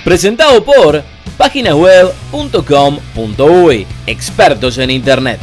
Presentado por paginasweb.com.uy, expertos en Internet.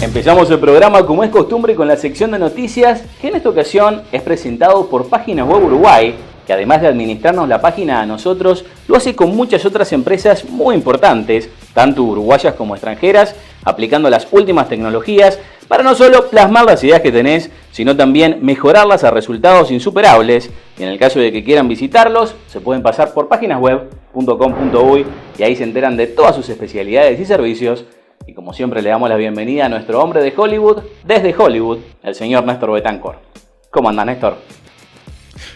Empezamos el programa como es costumbre con la sección de noticias, que en esta ocasión es presentado por Páginas Web Uruguay, que además de administrarnos la página a nosotros, lo hace con muchas otras empresas muy importantes, tanto uruguayas como extranjeras, aplicando las últimas tecnologías para no solo plasmar las ideas que tenés, sino también mejorarlas a resultados insuperables. Y en el caso de que quieran visitarlos, se pueden pasar por paginasweb.com.uy y ahí se enteran de todas sus especialidades y servicios. Y como siempre le damos la bienvenida a nuestro hombre de Hollywood, desde Hollywood, el señor Néstor Betancor. ¿Cómo anda, Néstor?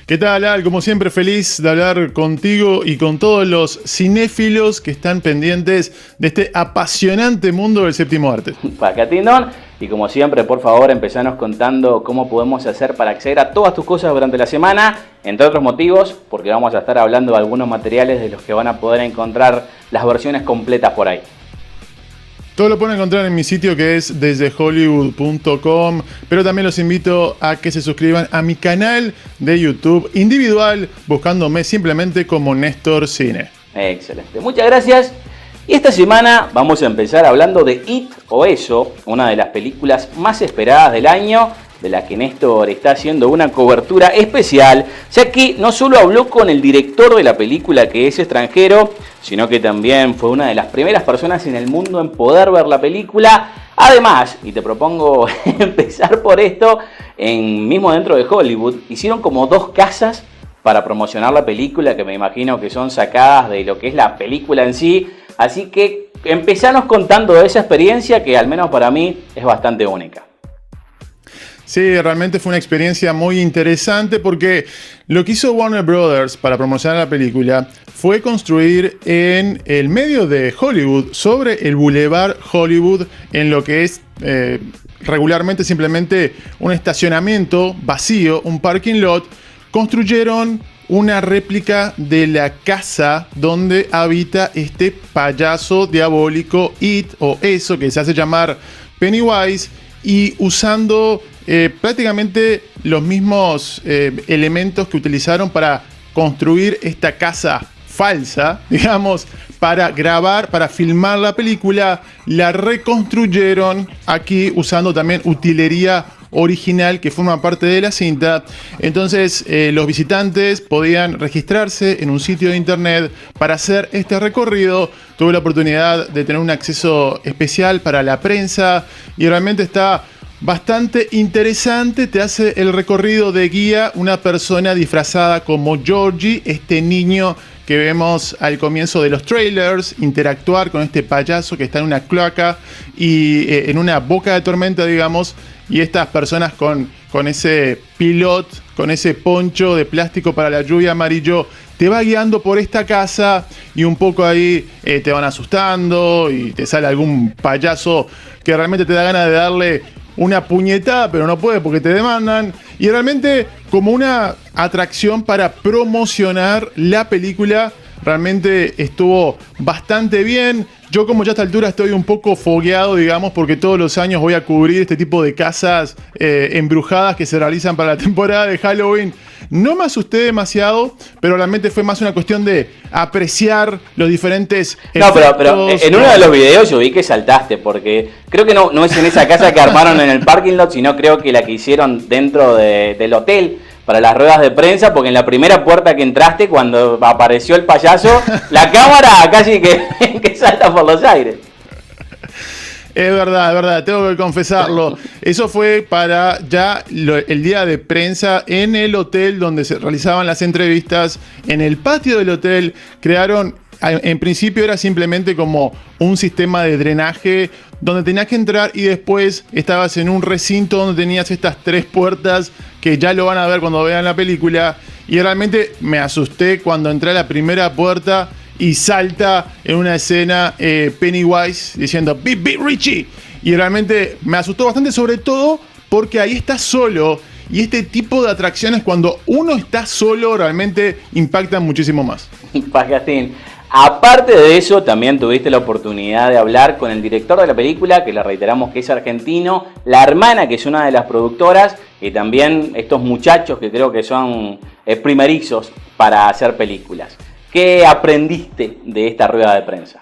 ¿Qué tal, Al? Como siempre, feliz de hablar contigo y con todos los cinéfilos que están pendientes de este apasionante mundo del séptimo arte. Pacatindón. Y como siempre, por favor, empezanos contando cómo podemos hacer para acceder a todas tus cosas durante la semana, entre otros motivos, porque vamos a estar hablando de algunos materiales de los que van a poder encontrar las versiones completas por ahí. Todo lo pueden encontrar en mi sitio que es desdehollywood.com, pero también los invito a que se suscriban a mi canal de YouTube individual, buscándome simplemente como Néstor Cine. Excelente, muchas gracias. Y esta semana vamos a empezar hablando de It o Eso, una de las películas más esperadas del año, de la que Néstor está haciendo una cobertura especial, ya que no solo habló con el director de la película, que es extranjero, sino que también fue una de las primeras personas en el mundo en poder ver la película. Además, y te propongo empezar por esto, mismo dentro de Hollywood, hicieron como 2 casas para promocionar la película, que me imagino que son sacadas de lo que es la película en sí. Así que empezanos contando de esa experiencia que al menos para mí es bastante única. Sí, realmente fue una experiencia muy interesante porque lo que hizo Warner Brothers para promocionar la película fue construir en el medio de Hollywood, sobre el Boulevard Hollywood, en lo que es regularmente simplemente un estacionamiento vacío, un parking lot. Construyeron una réplica de la casa donde habita este payaso diabólico It o Eso, que se hace llamar Pennywise, y usando prácticamente los mismos elementos que utilizaron para construir esta casa falsa, digamos, para grabar, para filmar la película, la reconstruyeron aquí usando también utilería original que forma parte de la cinta. Entonces los visitantes podían registrarse en un sitio de internet para hacer este recorrido. Tuve la oportunidad de tener un acceso especial para la prensa y realmente está bastante interesante. Te hace el recorrido de guía una persona disfrazada como Georgie, este niño que vemos al comienzo de los trailers, interactuar con este payaso que está en una cloaca y en una boca de tormenta, digamos, y estas personas con ese pilot, con ese poncho de plástico para la lluvia amarillo, te va guiando por esta casa y un poco ahí te van asustando y te sale algún payaso que realmente te da ganas de darle una puñetada, pero no puede porque te demandan. Y realmente como una atracción para promocionar la película, realmente estuvo bastante bien. Yo como ya a esta altura estoy un poco fogueado, digamos, porque todos los años voy a cubrir este tipo de casas embrujadas que se realizan para la temporada de Halloween. No me asusté demasiado, pero realmente fue más una cuestión de apreciar los diferentes efectos. No, pero en uno de los videos yo vi que saltaste, porque creo que no es en esa casa que armaron en el parking lot, sino creo que la que hicieron dentro del hotel para las ruedas de prensa, porque en la primera puerta que entraste, cuando apareció el payaso, la cámara casi que salta por los aires. Es verdad, tengo que confesarlo. Eso fue para ya el día de prensa en el hotel donde se realizaban las entrevistas. En el patio del hotel crearon, en principio era simplemente como un sistema de drenaje donde tenías que entrar y después estabas en un recinto donde tenías estas 3 puertas que ya lo van a ver cuando vean la película. Y realmente me asusté cuando entré a la primera puerta y salta en una escena Pennywise diciendo "Beep, beep, Richie". Y realmente me asustó bastante, sobre todo porque ahí estás solo. Y este tipo de atracciones, cuando uno está solo, realmente impactan muchísimo más. Pajatín. Aparte de eso, también tuviste la oportunidad de hablar con el director de la película, que le reiteramos que es argentino, la hermana, que es una de las productoras, y también estos muchachos que creo que son primerizos para hacer películas. ¿Qué aprendiste de esta rueda de prensa?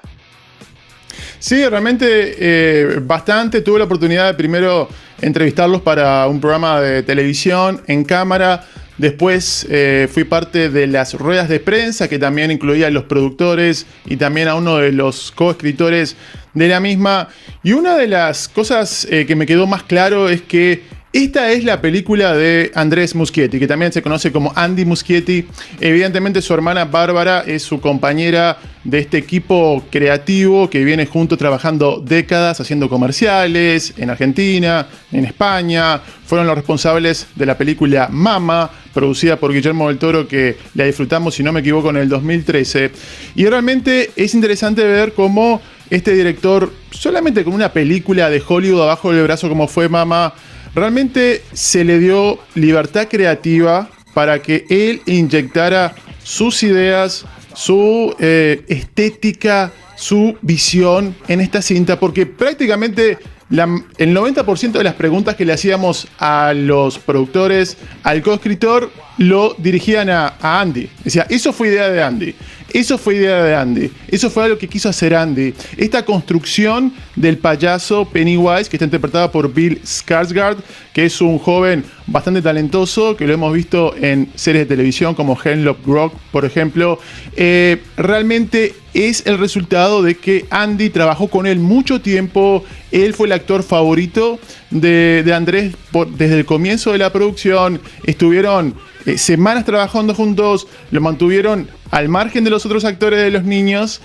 Sí, realmente bastante. Tuve la oportunidad de primero entrevistarlos para un programa de televisión en cámara. Después fui parte de las ruedas de prensa, que también incluía a los productores y también a uno de los coescritores de la misma. Y una de las cosas que me quedó más claro es que esta es la película de Andrés Muschietti, que también se conoce como Andy Muschietti. Evidentemente su hermana Bárbara es su compañera de este equipo creativo que viene junto trabajando décadas, haciendo comerciales en Argentina, en España. Fueron los responsables de la película Mama, producida por Guillermo del Toro, que la disfrutamos, si no me equivoco, en el 2013. Y realmente es interesante ver cómo este director, solamente con una película de Hollywood abajo del brazo como fue Mama, realmente se le dio libertad creativa para que él inyectara sus ideas, su estética, su visión en esta cinta, porque prácticamente el 90% de las preguntas que le hacíamos a los productores, al coescritor, lo dirigían a Andy. Decía, eso fue idea de Andy. Eso fue idea de Andy. Eso fue algo que quiso hacer Andy. Esta construcción del payaso Pennywise, que está interpretada por Bill Skarsgård, que es un joven bastante talentoso, que lo hemos visto en series de televisión como Hemlock Grove, por ejemplo. Realmente es el resultado de que Andy trabajó con él mucho tiempo. Él fue el actor favorito de Andrés desde el comienzo de la producción. Estuvieron semanas trabajando juntos, lo mantuvieron al margen de los otros actores de los niños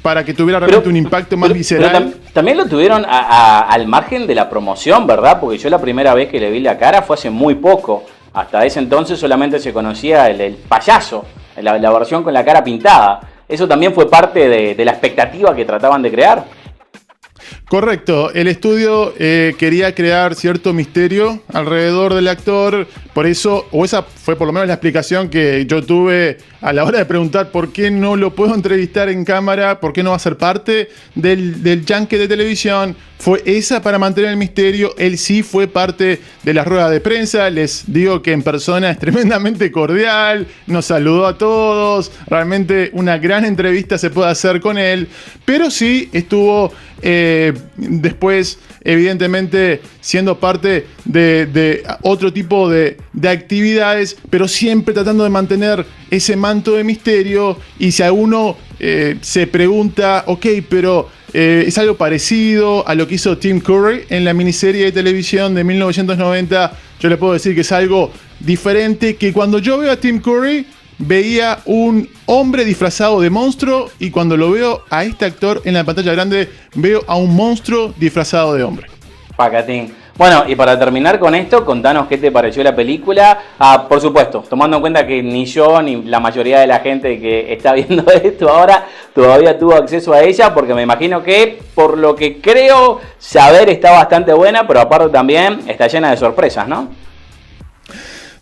para que tuviera realmente un impacto más visceral. También lo tuvieron al margen de la promoción, ¿verdad? Porque yo la primera vez que le vi la cara fue hace muy poco. Hasta ese entonces solamente se conocía el payaso, la versión con la cara pintada. ¿Eso también fue parte de la expectativa que trataban de crear? Correcto, el estudio quería crear cierto misterio alrededor del actor, por eso, o esa fue por lo menos la explicación que yo tuve a la hora de preguntar por qué no lo puedo entrevistar en cámara, por qué no va a ser parte del yankee de televisión. Fue esa, para mantener el misterio. Él sí fue parte de la rueda de prensa. Les digo que en persona es tremendamente cordial, nos saludó a todos, realmente una gran entrevista se puede hacer con él, pero sí estuvo después, evidentemente, siendo parte de otro tipo de actividades, pero siempre tratando de mantener ese manto de misterio. Y si alguno se pregunta, ok, pero es algo parecido a lo que hizo Tim Curry en la miniserie de televisión de 1990, yo le puedo decir que es algo diferente, que cuando yo veo a Tim Curry veía un hombre disfrazado de monstruo, y cuando lo veo a este actor en la pantalla grande veo a un monstruo disfrazado de hombre. Pacatín. Bueno, y para terminar con esto, contanos qué te pareció la película. Por supuesto, tomando en cuenta que ni yo ni la mayoría de la gente que está viendo esto ahora todavía tuvo acceso a ella, porque me imagino que, por lo que creo saber, está bastante buena, pero aparte también está llena de sorpresas, ¿no?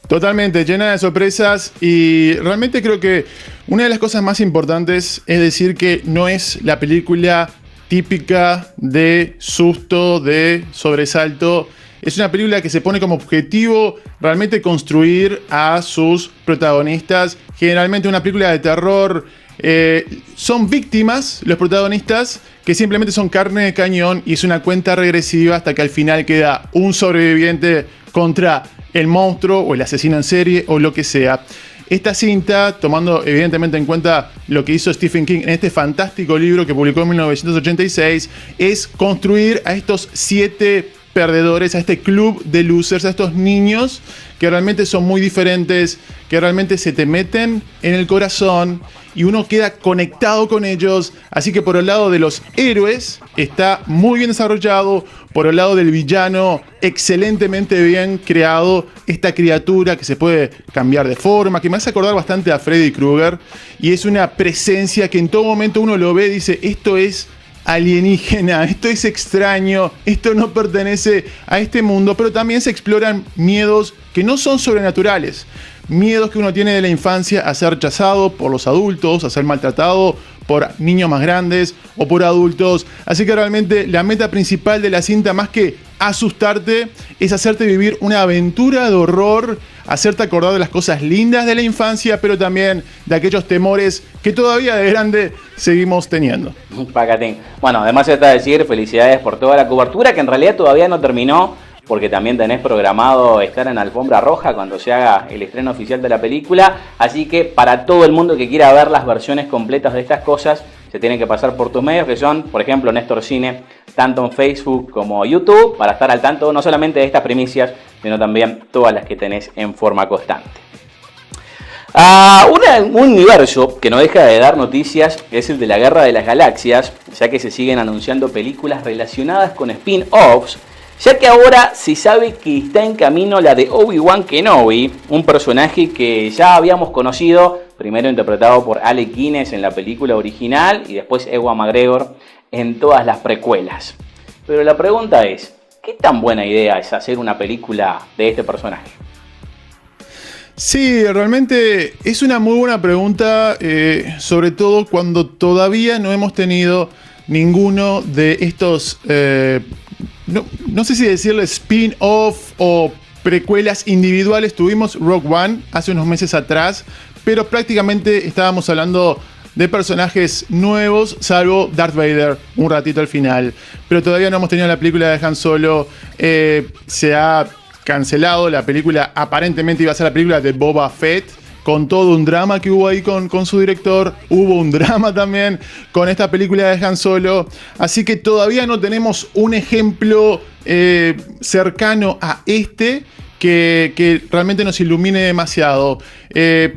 Totalmente, llena de sorpresas, y realmente creo que una de las cosas más importantes es decir que no es la película típica de susto, de sobresalto. Es una película que se pone como objetivo realmente construir a sus protagonistas. Generalmente una película de terror, son víctimas los protagonistas, que simplemente son carne de cañón, y es una cuenta regresiva hasta que al final queda un sobreviviente contra el monstruo o el asesino en serie o lo que sea. Esta cinta, tomando evidentemente en cuenta lo que hizo Stephen King en este fantástico libro que publicó en 1986, es construir a estos 7 perdedores, a este club de losers, a estos niños que realmente son muy diferentes, que realmente se te meten en el corazón y uno queda conectado con ellos. Así que por el lado de los héroes está muy bien desarrollado, por el lado del villano excelentemente bien creado, esta criatura que se puede cambiar de forma, que me hace acordar bastante a Freddy Krueger, y es una presencia que en todo momento uno lo ve y dice, esto es alienígena, esto es extraño, esto no pertenece a este mundo. Pero también se exploran miedos que no son sobrenaturales. miedos que uno tiene de la infancia a ser rechazado por los adultos, a ser maltratado por niños más grandes o por adultos. Así que realmente la meta principal de la cinta, más que asustarte, es hacerte vivir una aventura de horror, hacerte acordar de las cosas lindas de la infancia, pero también de aquellos temores que todavía de grande seguimos teniendo. Pacatín. Bueno, además está decir felicidades por toda la cobertura, que en realidad todavía no terminó, porque también tenés programado estar en Alfombra Roja cuando se haga el estreno oficial de la película. Así que para todo el mundo que quiera ver las versiones completas de estas cosas, se tienen que pasar por tus medios, que son, por ejemplo, Néstor Cine, tanto en Facebook como YouTube, para estar al tanto no solamente de estas primicias, sino también todas las que tenés en forma constante. Un universo que no deja de dar noticias es el de la Guerra de las Galaxias, ya que se siguen anunciando películas relacionadas con spin-offs, ya que ahora se sabe que está en camino la de Obi-Wan Kenobi, un personaje que ya habíamos conocido, primero interpretado por Alec Guinness en la película original y después Ewan McGregor en todas las precuelas. Pero la pregunta es, ¿qué tan buena idea es hacer una película de este personaje? Sí, realmente es una muy buena pregunta, sobre todo cuando todavía no hemos tenido ninguno de estos... No sé si decirle spin-off o precuelas individuales. Tuvimos Rogue One hace unos meses atrás, pero prácticamente estábamos hablando de personajes nuevos, salvo Darth Vader un ratito al final. Pero todavía no hemos tenido la película de Han Solo. Se ha cancelado la película, aparentemente iba a ser la película de Boba Fett, con todo un drama que hubo ahí con su director. Hubo un drama también con esta película de Han Solo. Así que todavía no tenemos un ejemplo cercano a este que realmente nos ilumine demasiado.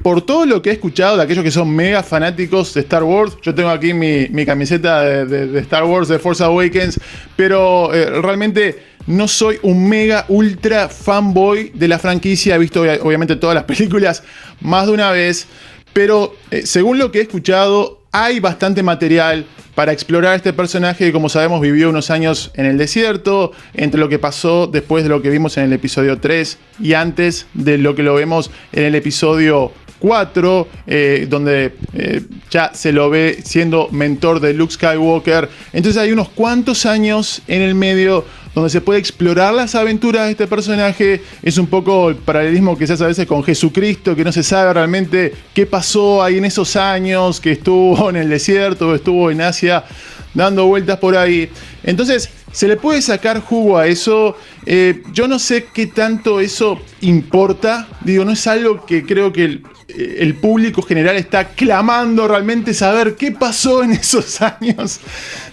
Por todo lo que he escuchado de aquellos que son mega fanáticos de Star Wars, yo tengo aquí mi camiseta de Star Wars, de Force Awakens, pero realmente no soy un mega ultra fanboy de la franquicia. He visto obviamente todas las películas más de una vez, pero según lo que he escuchado, hay bastante material para explorar este personaje que, como sabemos, vivió unos años en el desierto, entre lo que pasó después de lo que vimos en el episodio 3 y antes de lo que lo vemos en el episodio 4, donde ya se lo ve siendo mentor de Luke Skywalker. Entonces hay unos cuantos años en el medio donde se puede explorar las aventuras de este personaje. Es un poco el paralelismo que se hace a veces con Jesucristo, que no se sabe realmente qué pasó ahí en esos años, que estuvo en el desierto, estuvo en Asia dando vueltas por ahí. Entonces se le puede sacar jugo a eso. Yo no sé qué tanto eso importa. Digo, no es algo que creo que el público general está clamando realmente saber qué pasó en esos años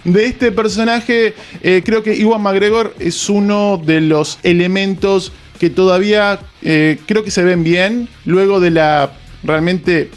de este personaje. Creo que Ewan McGregor es uno de los elementos que todavía creo que se ven bien luego de la realmente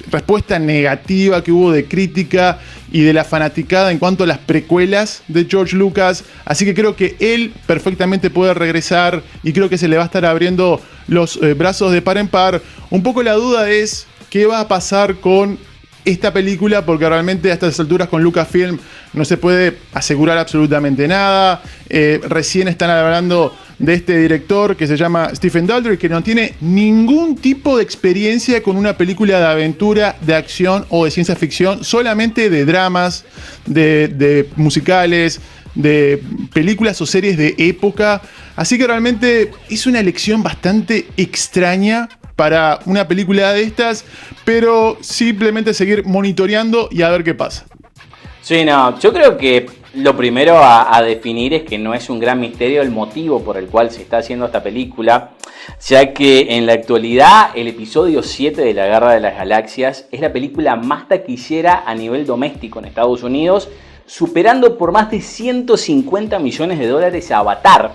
respuesta negativa que hubo de crítica y de la fanaticada en cuanto a las precuelas de George Lucas. Así que creo que él perfectamente puede regresar y creo que se le va a estar abriendo los brazos de par en par. Un poco la duda es qué va a pasar con esta película, porque realmente a estas alturas con Lucasfilm no se puede asegurar absolutamente nada. Recién están hablando de este director que se llama Stephen Daldry, que no tiene ningún tipo de experiencia con una película de aventura, de acción o de ciencia ficción, solamente de dramas, de musicales, de películas o series de época. Así que realmente es una elección bastante extraña para una película de estas, pero simplemente seguir monitoreando y a ver qué pasa. Sí, no, yo creo que lo primero a definir es que no es un gran misterio el motivo por el cual se está haciendo esta película, ya que en la actualidad el episodio 7 de la Guerra de las Galaxias es la película más taquillera a nivel doméstico en Estados Unidos, superando por más de 150 millones de dólares a Avatar.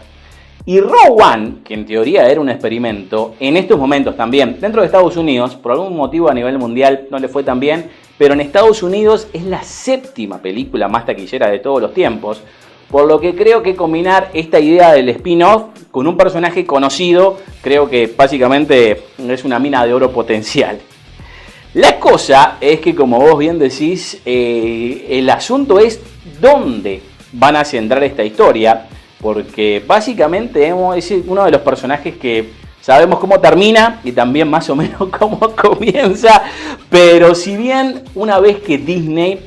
Y Rogue One, que en teoría era un experimento, en estos momentos también, dentro de Estados Unidos, por algún motivo a nivel mundial no le fue tan bien, pero en Estados Unidos es la séptima película más taquillera de todos los tiempos, por lo que creo que combinar esta idea del spin-off con un personaje conocido, creo que básicamente es una mina de oro potencial. La cosa es que, como vos bien decís, el asunto es dónde van a centrar esta historia, porque básicamente es uno de los personajes que sabemos cómo termina y también más o menos cómo comienza, pero si bien una vez que Disney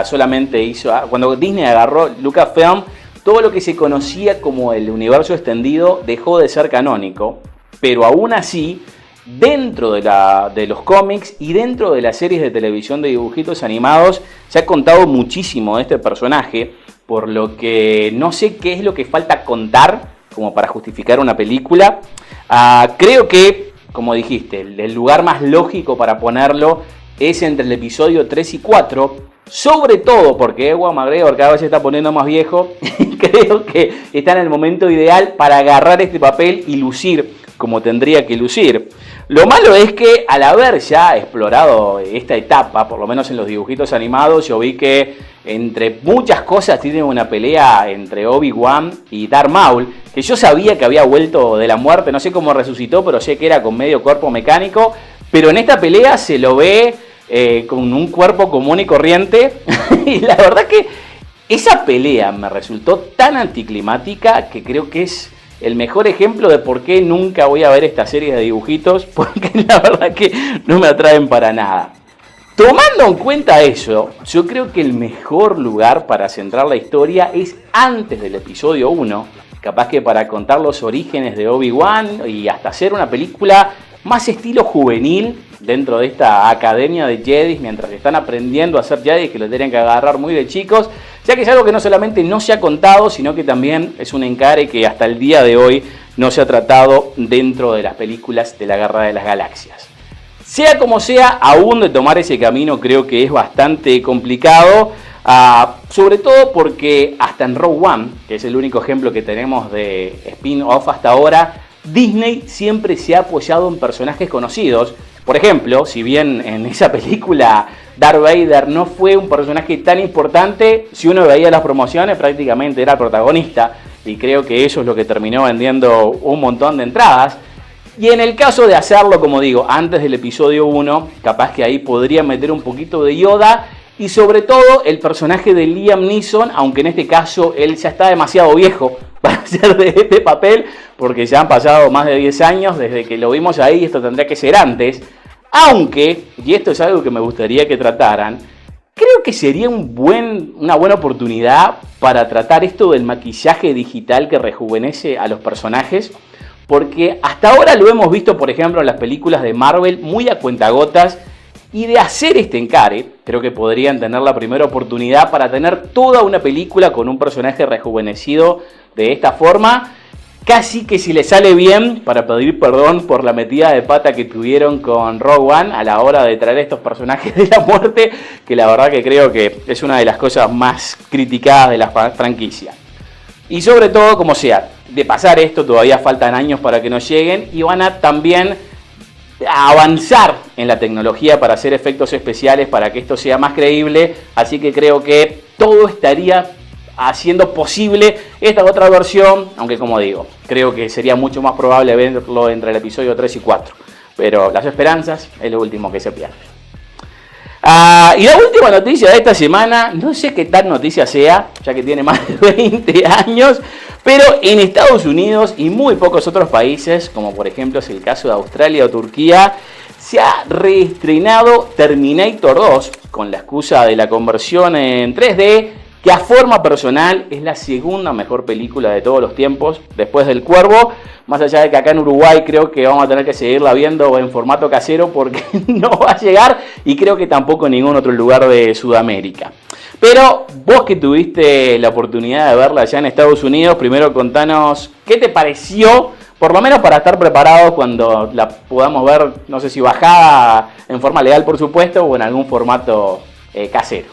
solamente hizo, cuando Disney agarró Lucasfilm, todo lo que se conocía como el universo extendido dejó de ser canónico, pero aún así, dentro de los cómics y dentro de las series de televisión de dibujitos animados, se ha contado muchísimo de este personaje, por lo que no sé qué es lo que falta contar como para justificar una película. Creo que, como dijiste, el lugar más lógico para ponerlo es entre el episodio 3 y 4, sobre todo porque Ewan McGregor cada vez se está poniendo más viejo y creo que está en el momento ideal para agarrar este papel y lucir como tendría que lucir. Lo malo es que al haber ya explorado esta etapa, por lo menos en los dibujitos animados, yo vi que entre muchas cosas tiene una pelea entre Obi-Wan y Darth Maul, que yo sabía que había vuelto de la muerte, no sé cómo resucitó, pero sé que era con medio cuerpo mecánico, pero en esta pelea se lo ve con un cuerpo común y corriente, y la verdad que esa pelea me resultó tan anticlimática que creo que es el mejor ejemplo de por qué nunca voy a ver esta serie de dibujitos, porque la verdad que no me atraen para nada. Tomando en cuenta eso, yo creo que el mejor lugar para centrar la historia es antes del episodio 1, capaz que para contar los orígenes de Obi-Wan y hasta hacer una película más estilo juvenil dentro de esta academia de Jedi mientras están aprendiendo a ser Jedi, que lo tienen que agarrar muy de chicos, ya que es algo que no solamente no se ha contado, sino que también es un encare que hasta el día de hoy no se ha tratado dentro de las películas de la Guerra de las Galaxias. Sea como sea, aún de tomar ese camino creo que es bastante complicado, sobre todo porque hasta en Rogue One, que es el único ejemplo que tenemos de spin-off hasta ahora, Disney siempre se ha apoyado en personajes conocidos. Por ejemplo, si bien en esa película Darth Vader no fue un personaje tan importante, si uno veía las promociones prácticamente era el protagonista, y creo que eso es lo que terminó vendiendo un montón de entradas. Y en el caso de hacerlo, como digo, antes del episodio 1, capaz que ahí podría meter un poquito de Yoda, y sobre todo el personaje de Liam Neeson, aunque en este caso él ya está demasiado viejo para hacer de este papel, porque ya han pasado más de 10 años desde que lo vimos ahí, esto tendría que ser antes. Aunque, y esto es algo que me gustaría que trataran, creo que sería una buena oportunidad para tratar esto del maquillaje digital que rejuvenece a los personajes, porque hasta ahora lo hemos visto, por ejemplo, en las películas de Marvel muy a cuentagotas, y de hacer este encare, creo que podrían tener la primera oportunidad para tener toda una película con un personaje rejuvenecido de esta forma, casi que si le sale bien, para pedir perdón por la metida de pata que tuvieron con Rogue One a la hora de traer estos personajes de la muerte, que la verdad que creo que es una de las cosas más criticadas de la franquicia. Y sobre todo, como sea, de pasar esto todavía faltan años para que nos lleguen y van a también avanzar en la tecnología para hacer efectos especiales para que esto sea más creíble, así que creo que todo estaría haciendo posible esta otra versión, aunque como digo, creo que sería mucho más probable verlo entre el episodio 3 y 4, pero las esperanzas es lo último que se pierde. Y la última noticia de esta semana, no sé qué tal noticia sea, ya que tiene más de 20 años, pero en Estados Unidos y muy pocos otros países, como por ejemplo es el caso de Australia o Turquía, se ha reestrenado Terminator 2 con la excusa de la conversión en 3D, que a forma personal es la segunda mejor película de todos los tiempos, después del Cuervo, más allá de que acá en Uruguay creo que vamos a tener que seguirla viendo en formato casero porque no va a llegar, y creo que tampoco en ningún otro lugar de Sudamérica. Pero vos que tuviste la oportunidad de verla allá en Estados Unidos, primero contanos qué te pareció, por lo menos para estar preparados cuando la podamos ver, no sé si bajada en forma legal por supuesto, o en algún formato casero.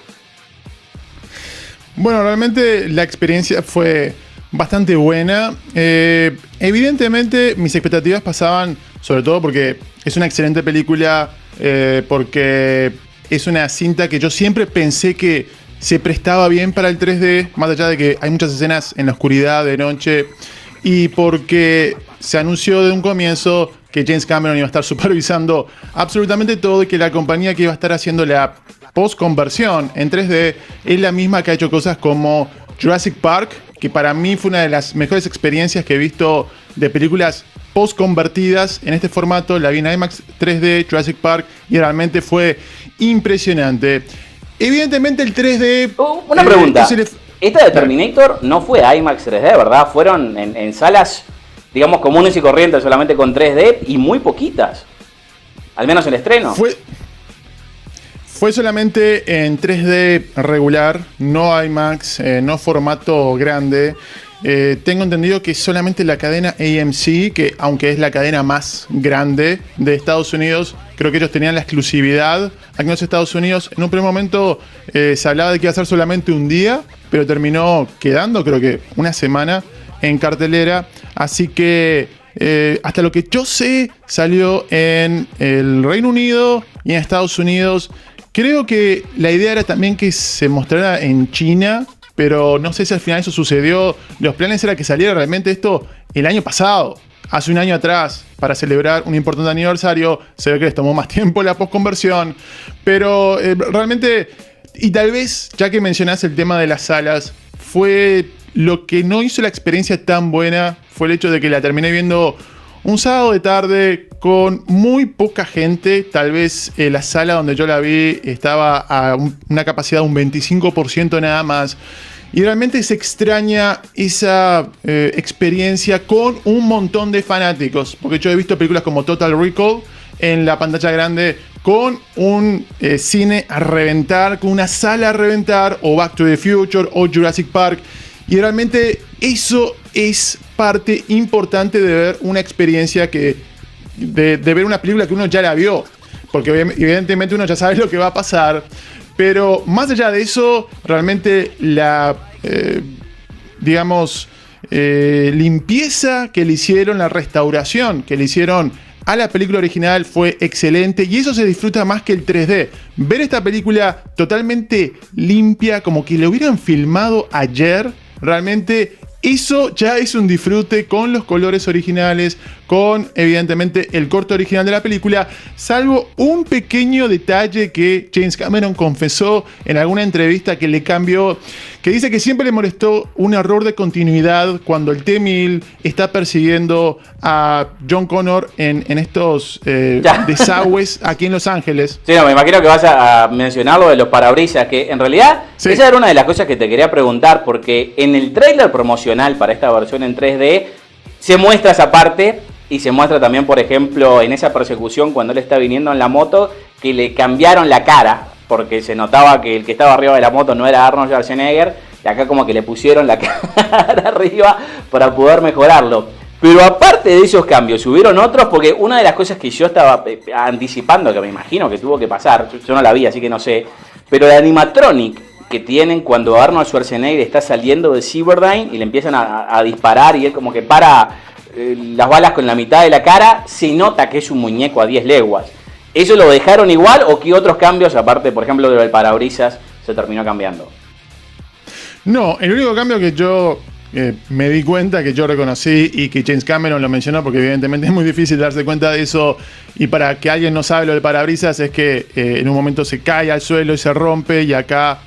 Bueno, realmente la experiencia fue bastante buena. Evidentemente mis expectativas pasaban, sobre todo porque es una excelente película, porque es una cinta que yo siempre pensé que se prestaba bien para el 3D, más allá de que hay muchas escenas en la oscuridad, de noche, y porque se anunció de un comienzo que James Cameron iba a estar supervisando absolutamente todo y que la compañía que iba a estar haciendo la post-conversión en 3D es la misma que ha hecho cosas como Jurassic Park, que para mí fue una de las mejores experiencias que he visto de películas post convertidas en este formato. La vi en IMAX 3D, Jurassic Park, y realmente fue impresionante. Evidentemente el 3D... Una pregunta. Esta de Terminator no fue IMAX 3D, ¿verdad? Fueron en salas, digamos, comunes y corrientes, solamente con 3D, y muy poquitas. Al menos el estreno. Fue solamente en 3D regular, no IMAX, no formato grande. Tengo entendido que solamente la cadena AMC, que aunque es la cadena más grande de Estados Unidos, creo que ellos tenían la exclusividad aquí en los Estados Unidos. En un primer momento se hablaba de que iba a ser solamente un día, pero terminó quedando, creo que una semana en cartelera. Así que hasta lo que yo sé, salió en el Reino Unido y en Estados Unidos. Creo que la idea era también que se mostrara en China, pero no sé si al final eso sucedió. Los planes era que saliera realmente esto el año pasado, hace un año atrás, para celebrar un importante aniversario. Se ve que les tomó más tiempo la postconversión, pero realmente, y tal vez, ya que mencionás el tema de las salas, fue lo que no hizo la experiencia tan buena, fue el hecho de que la terminé viendo un sábado de tarde con muy poca gente. Tal vez la sala donde yo la vi estaba a una capacidad de un 25% nada más. Y realmente se extraña esa experiencia con un montón de fanáticos. Porque yo he visto películas como Total Recall en la pantalla grande con un cine a reventar, con una sala a reventar, o Back to the Future o Jurassic Park. Y realmente eso es parte importante de ver una experiencia de ver una película que uno ya la vio. Porque evidentemente uno ya sabe lo que va a pasar. Pero más allá de eso, realmente la, limpieza que le hicieron, la restauración que le hicieron a la película original fue excelente. Y eso se disfruta más que el 3D. Ver esta película totalmente limpia, como que la hubieran filmado ayer, realmente eso ya es un disfrute con los colores originales, con evidentemente el corte original de la película, salvo un pequeño detalle que James Cameron confesó en alguna entrevista que le cambió, que dice que siempre le molestó un error de continuidad cuando el T-1000 está persiguiendo a John Connor en estos desagües aquí en Los Ángeles. Sí, no, me imagino que vas a mencionar lo de los parabrisas, que en realidad sí, esa era una de las cosas que te quería preguntar, porque en el tráiler promocional para esta versión en 3D se muestra esa parte. Y se muestra también, por ejemplo, en esa persecución cuando él está viniendo en la moto, que le cambiaron la cara, porque se notaba que el que estaba arriba de la moto no era Arnold Schwarzenegger, y acá como que le pusieron la cara arriba para poder mejorarlo. Pero aparte de esos cambios, hubieron otros, porque una de las cosas que yo estaba anticipando, que me imagino que tuvo que pasar, yo no la vi, así que no sé, pero la animatronic que tienen cuando Arnold Schwarzenegger está saliendo de Cyberdyne y le empiezan a disparar y él como que para las balas con la mitad de la cara, se nota que es un muñeco a 10 leguas. ¿Eso lo dejaron igual o qué otros cambios, aparte por ejemplo del parabrisas, se terminó cambiando? No, el único cambio que yo me di cuenta, que yo reconocí y que James Cameron lo mencionó, porque evidentemente es muy difícil darse cuenta de eso, y para que alguien no sabe lo del parabrisas, es que en un momento se cae al suelo y se rompe, y acá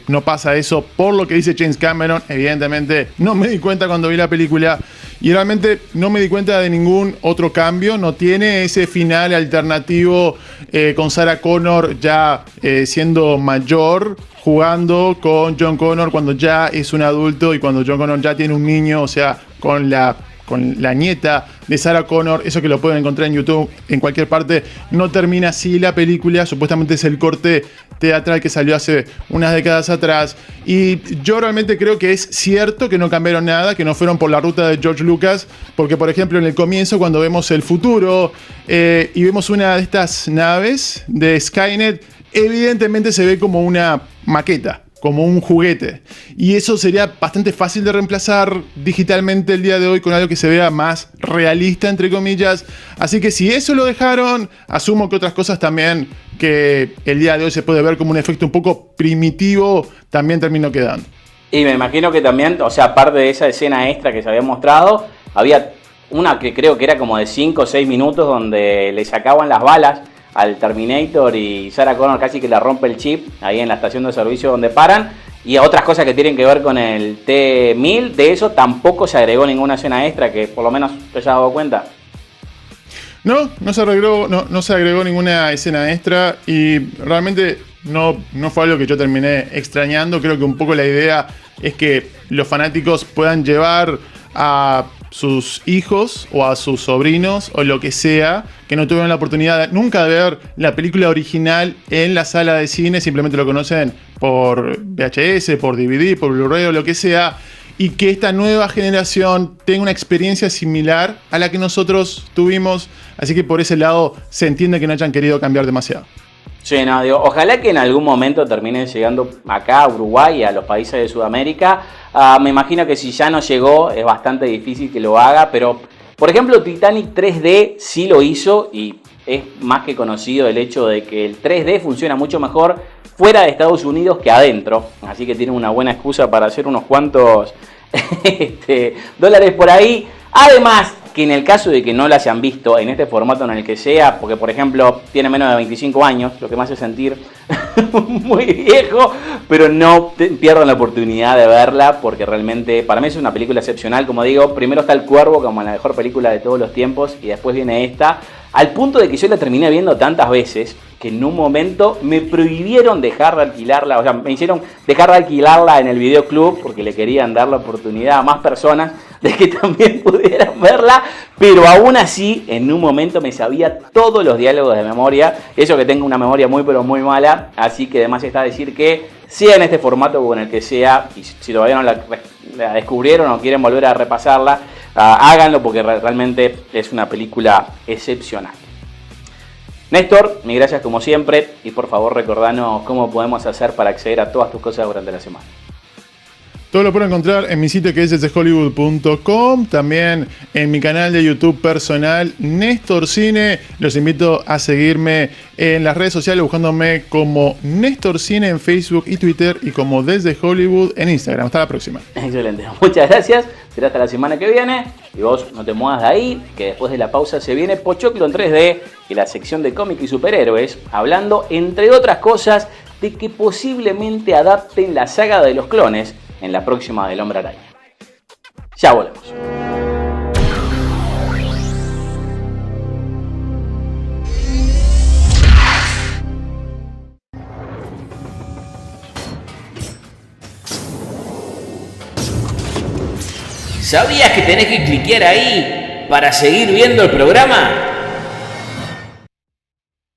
no pasa eso, por lo que dice James Cameron. Evidentemente no me di cuenta cuando vi la película, y realmente no me di cuenta de ningún otro cambio. No tiene ese final alternativo con Sarah Connor ya siendo mayor, jugando con John Connor cuando ya es un adulto y cuando John Connor ya tiene un niño, o sea, con la nieta de Sarah Connor. Eso que lo pueden encontrar en YouTube, en cualquier parte. No termina así la película, supuestamente es el corte teatral que salió hace unas décadas atrás, y yo realmente creo que es cierto que no cambiaron nada, que no fueron por la ruta de George Lucas, porque por ejemplo en el comienzo, cuando vemos el futuro y vemos una de estas naves de Skynet, evidentemente se ve como una maqueta, como un juguete, y eso sería bastante fácil de reemplazar digitalmente el día de hoy con algo que se vea más realista, entre comillas. Así que si eso lo dejaron, asumo que otras cosas también que el día de hoy se puede ver como un efecto un poco primitivo también terminó quedando. Y me imagino que también, o sea, aparte de esa escena extra que se había mostrado, había una que creo que era como de 5 o 6 minutos donde le sacaban las balas al Terminator y Sarah Connor casi que le rompe el chip ahí en la estación de servicio donde paran. Y a otras cosas que tienen que ver con el T-1000, de eso tampoco se agregó ninguna escena extra, que por lo menos te hayas dado cuenta. No se agregó ninguna escena extra y realmente no fue algo que yo terminé extrañando. Creo que un poco la idea es que los fanáticos puedan llevar a sus hijos o a sus sobrinos o lo que sea, que no tuvieron la oportunidad nunca de ver la película original en la sala de cine, simplemente lo conocen por VHS, por DVD, por Blu-ray o lo que sea, y que esta nueva generación tenga una experiencia similar a la que nosotros tuvimos, así que por ese lado se entiende que no hayan querido cambiar demasiado. Sí, no, digo, ojalá que en algún momento terminen llegando acá a Uruguay y a los países de Sudamérica. Me imagino que si ya no llegó es bastante difícil que lo haga, pero por ejemplo Titanic 3D sí lo hizo y es más que conocido el hecho de que el 3D funciona mucho mejor fuera de Estados Unidos que adentro, así que tienen una buena excusa para hacer unos cuantos dólares por ahí. Además, que en el caso de que no la hayan visto en este formato en el que sea, porque por ejemplo tiene menos de 25 años, lo que me hace sentir muy viejo, pero no pierdan la oportunidad de verla, porque realmente para mí es una película excepcional. Como digo, primero está El Cuervo como la mejor película de todos los tiempos y después viene esta, al punto de que yo la terminé viendo tantas veces que en un momento me prohibieron dejar de alquilarla, o sea, me hicieron dejar de alquilarla en el videoclub porque le querían dar la oportunidad a más personas de que también pudieran verla, pero aún así en un momento me sabía todos los diálogos de memoria, eso que tengo una memoria muy pero muy mala, así que además está decir que sea en este formato o en el que sea, y si todavía no la descubrieron o quieren volver a repasarla, háganlo porque realmente es una película excepcional. Néstor, mil gracias como siempre y por favor recordanos cómo podemos hacer para acceder a todas tus cosas durante la semana. Todo lo pueden encontrar en mi sitio que es desdehollywood.com, también en mi canal de YouTube personal Néstor Cine. Los invito a seguirme en las redes sociales buscándome como Néstor Cine en Facebook y Twitter y como Desde Hollywood en Instagram. Hasta la próxima. Excelente, muchas gracias. Será hasta la semana que viene y vos no te muevas de ahí, que después de la pausa se viene Pochoclo en 3D y la sección de cómic y superhéroes, hablando entre otras cosas de que posiblemente adapten la saga de los clones en la próxima del Hombre Araña. Ya volvemos. ¿Sabías que tenés que cliquear ahí para seguir viendo el programa?